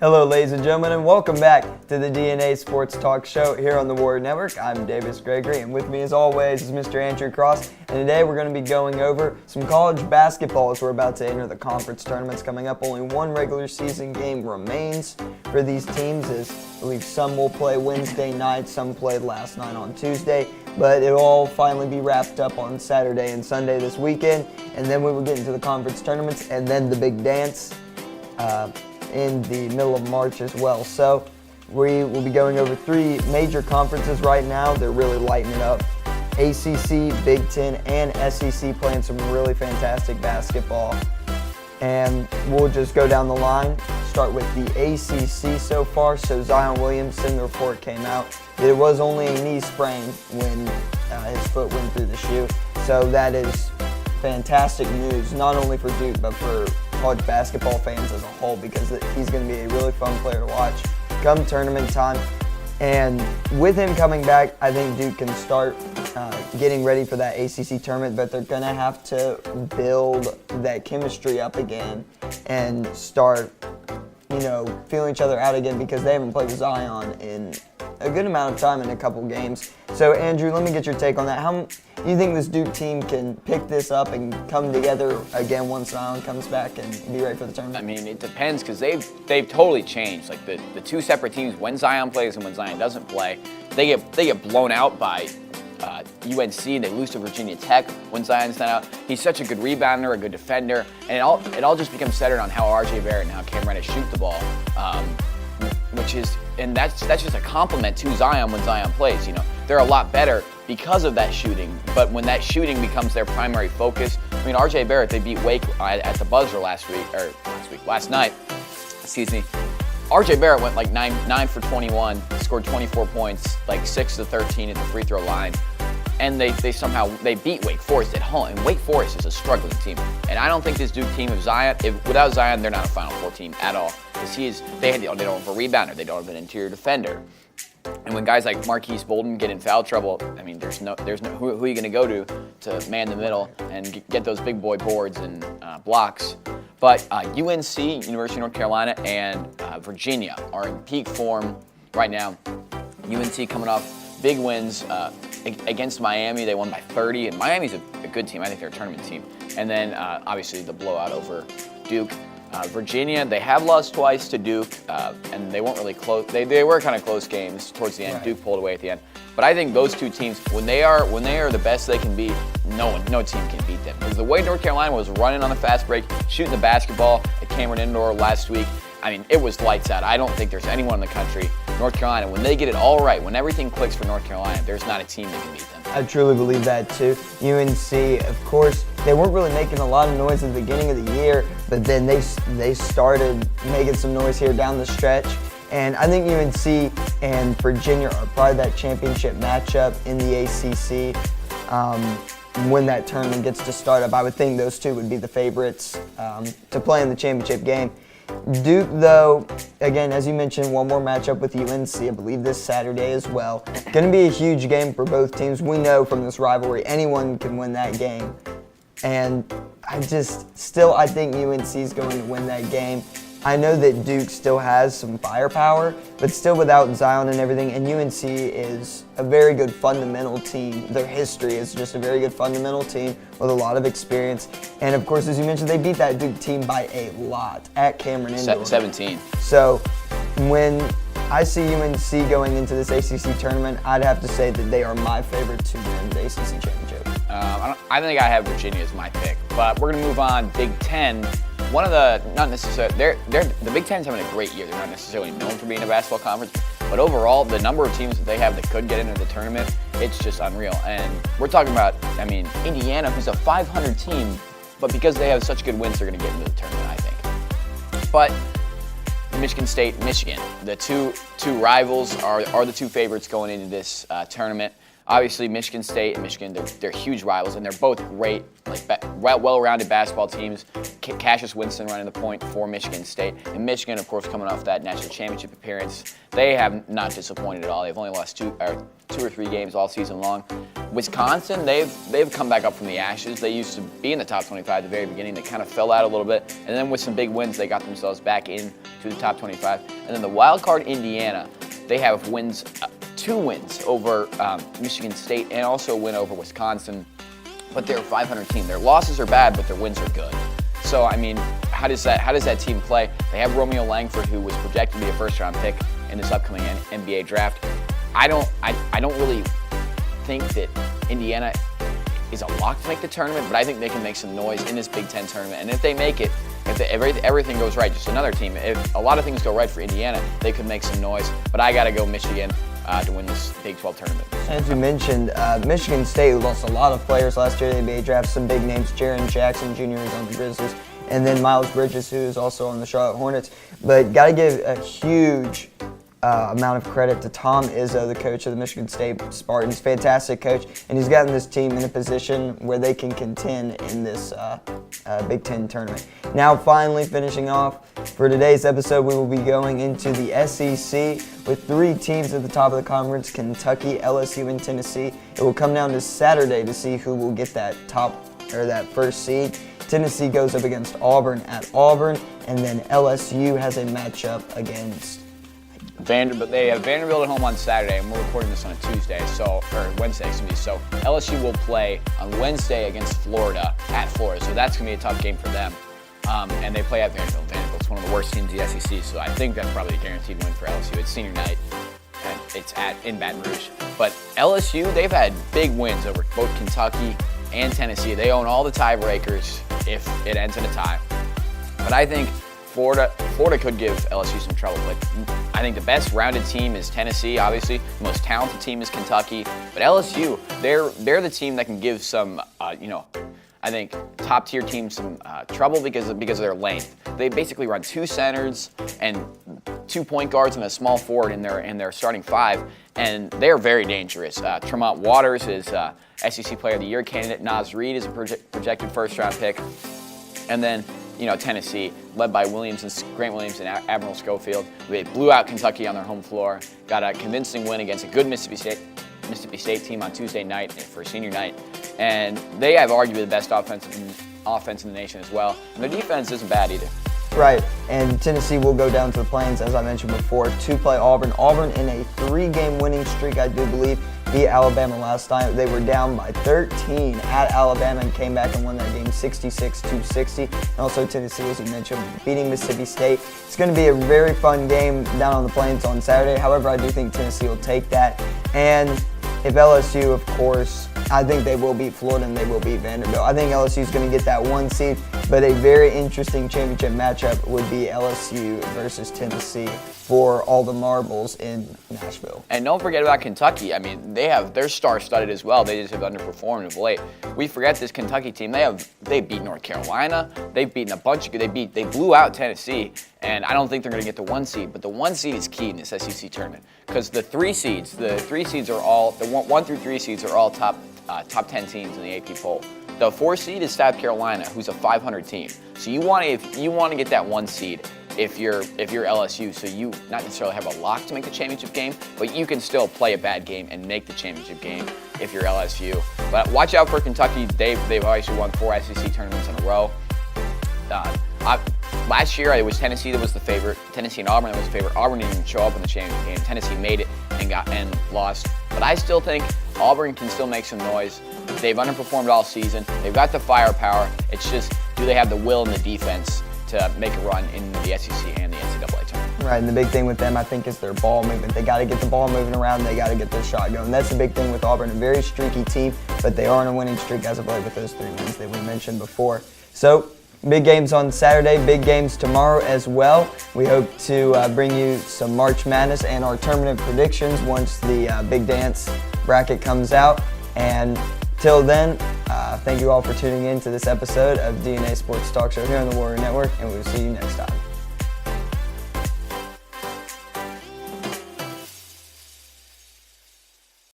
Hello, ladies and gentlemen, and welcome back to the DNA Sports Talk Show here on the Warrior Network. I'm Davis Gregory, and with me, as always, is Mr. Andrew Cross. And today we're going to be going over some college basketball as we're about to enter the conference tournaments coming up. Only one regular season game remains for these teams, as I believe some will play Wednesday night, some played last night on Tuesday, but it'll all finally be wrapped up on Saturday and Sunday this weekend, and then we will get into the conference tournaments and then the big dance in the middle of March as well. So we will be going over three major conferences right now. They're really lighting it up. ACC, Big Ten, and SEC playing some really fantastic basketball. And we'll just go down the line. Start with the ACC so far. So Zion Williamson, the report came out that it was only a knee sprain when his foot went through the shoe. So that is fantastic news, not only for Duke, but for college basketball fans as a whole, because he's going to be a really fun player to watch come tournament time. And with him coming back, I think Duke can start getting ready for that ACC tournament, but they're going to have to build that chemistry up again and start, feeling each other out again, because they haven't played with Zion in a good amount of time in a couple games. So, Andrew, let me get your take on that. How do you think this Duke team can pick this up and come together again once Zion comes back and be ready for the tournament? I mean, it depends, because they've totally changed. Like the two separate teams, when Zion plays and when Zion doesn't play, they get blown out by UNC. They lose to Virginia Tech when Zion's not out. He's such a good rebounder, a good defender, and it all just becomes centered on how R.J. Barrett and how Cam Reddish shoot the ball, that's just a compliment to Zion when Zion plays. They're a lot better because of that shooting, but when that shooting becomes their primary focus, I mean, R.J. Barrett, they beat Wake at the buzzer last night. R.J. Barrett went like 9 for 21, scored 24 points, like 6 to 13 at the free throw line. And they beat Wake Forest at home. And Wake Forest is a struggling team. And I don't think this Duke team, without Zion, they're not a Final Four team at all. Because they don't have a rebounder, they don't have an interior defender. And when guys like Marquise Bolden get in foul trouble, I mean, who are you going to go to man the middle and get those big boy boards and blocks? But UNC, University of North Carolina, and Virginia are in peak form right now. UNC coming off big wins against Miami. They won by 30, and Miami's a good team. I think they're a tournament team. And then, obviously, the blowout over Duke. Virginia, they have lost twice to Duke, and they weren't really close. They were kind of close games towards the end. Right. Duke pulled away at the end. But I think those two teams, when they are the best they can be, no team can beat them. Because the way North Carolina was running on the fast break, shooting the basketball at Cameron Indoor last week, I mean, it was lights out. I don't think there's anyone in the country, North Carolina, when they get it all right, when everything clicks for North Carolina, there's not a team that can beat them. I truly believe that too. UNC, of course, they weren't really making a lot of noise at the beginning of the year, but then they started making some noise here down the stretch. And I think UNC and Virginia are probably that championship matchup in the ACC. When that tournament gets to start up, I would think those two would be the favorites to play in the championship game. Duke, though, again, as you mentioned, one more matchup with UNC, I believe this Saturday as well. Going to be a huge game for both teams. We know from this rivalry anyone can win that game. And I think UNC is going to win that game. I know that Duke still has some firepower, but still without Zion and everything. And UNC is a very good fundamental team. Their history is just a very good fundamental team with a lot of experience. And of course, as you mentioned, they beat that Duke team by a lot at Cameron Indoor. 17. So when I see UNC going into this ACC tournament, I'd have to say that they are my favorite to win the ACC championship. I think I have Virginia as my pick, but we're going to move on. Big Ten. One of the, not necessarily, the Big Ten's having a great year. They're not necessarily known for being a basketball conference, but overall, the number of teams that they have that could get into the tournament, it's just unreal. And we're talking about, Indiana, who's a 500 team, but because they have such good wins, they're going to get into the tournament, I think. But Michigan State, Michigan, the two rivals are the two favorites going into this tournament. Obviously, Michigan State and Michigan, they're huge rivals, and they're both great, well-rounded basketball teams. Cassius Winston running the point for Michigan State. And Michigan, of course, coming off that national championship appearance, they have not disappointed at all. They've only lost two or three games all season long. Wisconsin, they've come back up from the ashes. They used to be in the top 25 at the very beginning. They kind of fell out a little bit, and then with some big wins, they got themselves back into the top 25. And then the wild card Indiana, they have wins, 2 wins over Michigan State, and also a win over Wisconsin. But they're a 500 team. Their losses are bad, but their wins are good. So I mean, how does that team play? They have Romeo Langford, who was projected to be a first-round pick in this upcoming NBA draft. I don't really think that Indiana is a lock to make the tournament, but I think they can make some noise in this Big Ten tournament. And if they make it, if everything goes right, just another team. If a lot of things go right for Indiana, they could make some noise. But I got to go Michigan to win this Big 12 tournament. As you mentioned, Michigan State lost a lot of players last year. They drafted some big names. Jaren Jackson Jr. is on the Grizzlies, and then Miles Bridges, who is also on the Charlotte Hornets. But got to give a huge amount of credit to Tom Izzo, the coach of the Michigan State Spartans. Fantastic coach, and he's gotten this team in a position where they can contend in this Big Ten tournament. Now, finally, finishing off for today's episode, we will be going into the SEC with 3 teams at the top of the conference: Kentucky, LSU, and Tennessee. It will come down to Saturday to see who will get that that first seed. Tennessee goes up against Auburn at Auburn, and then LSU has a matchup against Vanderbilt. They have Vanderbilt at home on Saturday, and we're recording this on a Wednesday. So LSU will play on Wednesday against Florida at Florida. So that's gonna be a tough game for them. And they play at Vanderbilt. Vanderbilt's one of the worst teams in the SEC, so I think that's probably a guaranteed win for LSU. It's senior night, and it's in Baton Rouge. But LSU, they've had big wins over both Kentucky and Tennessee. They own all the tiebreakers if it ends in a tie. But I think Florida could give LSU some trouble, but I think the best rounded team is Tennessee, obviously. The most talented team is Kentucky. But LSU, they're the team that can give some, I think top tier teams some trouble because of their length. They basically run 2 centers and 2 point guards and a small forward in their starting 5, and they're very dangerous. Tremont Waters is SEC Player of the Year candidate. Naz Reid is a projected first-round pick, and then Tennessee, led by Grant Williams and Admiral Schofield. They blew out Kentucky on their home floor, got a convincing win against a good Mississippi State team on Tuesday night for senior night, and they have arguably the best offense in the nation as well. And their defense isn't bad either. Right, and Tennessee will go down to the Plains, as I mentioned before, to play Auburn. Auburn in a 3-game winning streak, I do believe, beat Alabama last time. They were down by 13 at Alabama and came back and won that game 66-60. And also Tennessee, as you mentioned, beating Mississippi State. It's going to be a very fun game down on the Plains on Saturday. However, I do think Tennessee will take that. And if LSU, of course, I think they will beat Florida and they will beat Vanderbilt. I think LSU is going to get that 1 seed, but a very interesting championship matchup would be LSU versus Tennessee for all the marbles in Nashville. And don't forget about Kentucky. I mean, they're star-studded as well. They just have underperformed of late. We forget this Kentucky team. They beat North Carolina. They've beaten a bunch of good. They blew out Tennessee, and I don't think they're going to get the 1 seed. But the 1 seed is key in this SEC tournament because the 1 through 3 seeds are all top 10 teams in the AP poll. The 4 seed is South Carolina, who's a 500 team. So you want to get that 1 seed if you're LSU, so you not necessarily have a lock to make the championship game, but you can still play a bad game and make the championship game if you're LSU. But watch out for Kentucky. They've obviously won 4 SEC tournaments in a row. Last year it was Tennessee that was the favorite. Tennessee and Auburn that was the favorite. Auburn didn't even show up in the championship game. Tennessee made it and lost. But I still think Auburn can still make some noise. They've underperformed all season. They've got the firepower. It's just, do they have the will and the defense to make a run in the SEC and the NCAA tournament? Right, and the big thing with them, I think, is their ball movement. They got to get the ball moving around. They got to get their shot going. That's the big thing with Auburn. A very streaky team, but they are on a winning streak as of late with those 3 wins that we mentioned before. So, big games on Saturday, big games tomorrow as well. We hope to bring you some March Madness and our tournament predictions once the Big Dance bracket comes out. And till then, thank you all for tuning in to this episode of DNA Sports Talk Show here on the Warrior Network, and we will see you next time.